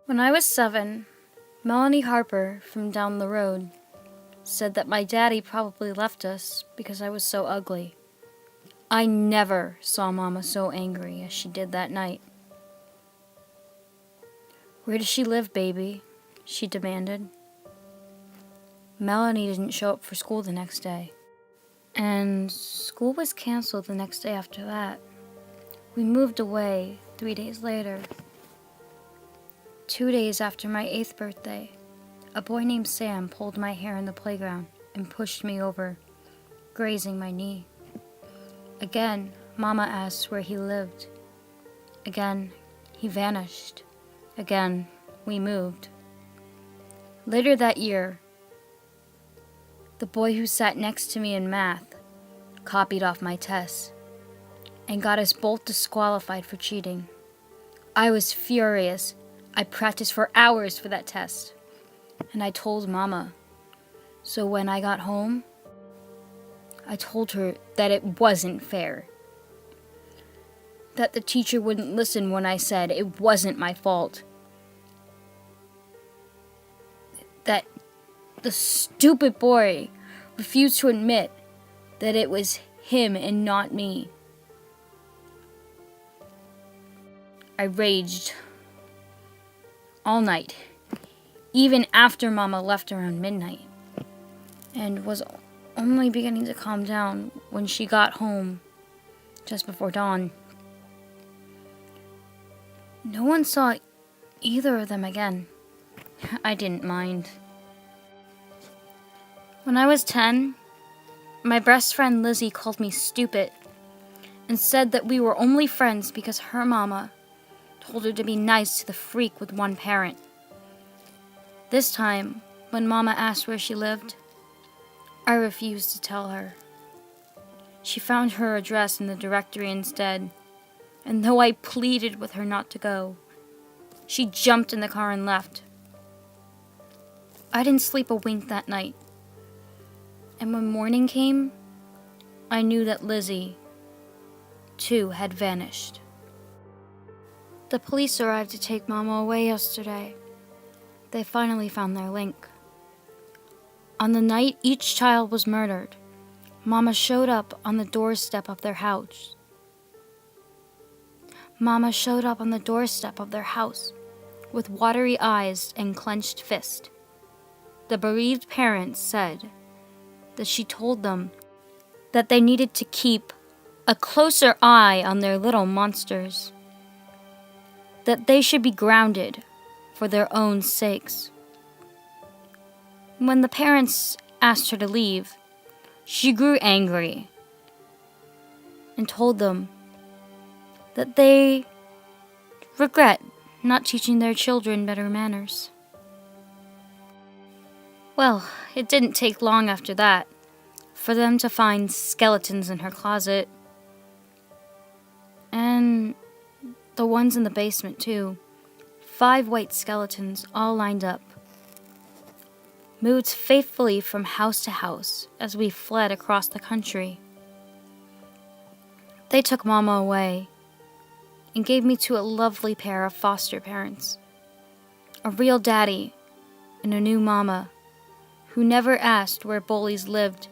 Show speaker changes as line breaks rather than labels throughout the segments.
When I was 7, Melanie Harper from down the road said that my daddy probably left us because I was so ugly. I never saw Mama so angry as she did that night. "Where does she live, baby?" she demanded. Melanie didn't show up for school the next day, and school was canceled the next day after that. We moved away 3 days later. 2 days after my 8th birthday, a boy named Sam pulled my hair in the playground and pushed me over, grazing my knee. Again, Mama asked where he lived. Again, he vanished. Again, we moved. Later that year, the boy who sat next to me in math copied off my tests and got us both disqualified for cheating. I was furious. I practiced for hours for that test, and I told Mama. So when I got home, I told her that it wasn't fair. That the teacher wouldn't listen when I said it wasn't my fault. That the stupid boy refused to admit that it was him and not me. I raged all night, even after Mama left around midnight, and was only beginning to calm down when she got home just before dawn. No one saw either of them again. I didn't mind. When I was 10, my best friend Lizzie called me stupid and said that we were only friends because her mama told her to be nice to the freak with one parent. This time, when Mama asked where she lived, I refused to tell her. She found her address in the directory instead, and though I pleaded with her not to go, she jumped in the car and left. I didn't sleep a wink that night, and when morning came, I knew that Lizzie, too, had vanished. The police arrived to take Mama away yesterday. They finally found their link. On the night each child was murdered, Mama showed up on the doorstep of their house. Mama showed up on the doorstep of their house with watery eyes and clenched fist. The bereaved parents said that she told them that they needed to keep a closer eye on their little monsters, that they should be grounded for their own sakes. When the parents asked her to leave, she grew angry and told them that they regret not teaching their children better manners. Well, it didn't take long after that for them to find skeletons in her closet. And the ones in the basement, too. 5 white skeletons all lined up. Moved faithfully from house to house as we fled across the country. They took Mama away and gave me to a lovely pair of foster parents. A real daddy and a new mama who never asked where bullies lived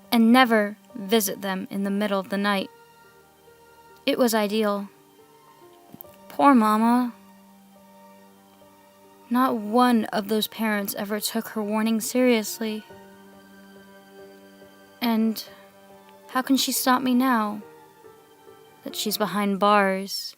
and never visit them in the middle of the night. It was ideal. Poor Mama. Not one of those parents ever took her warning seriously. And how can she stop me now that she's behind bars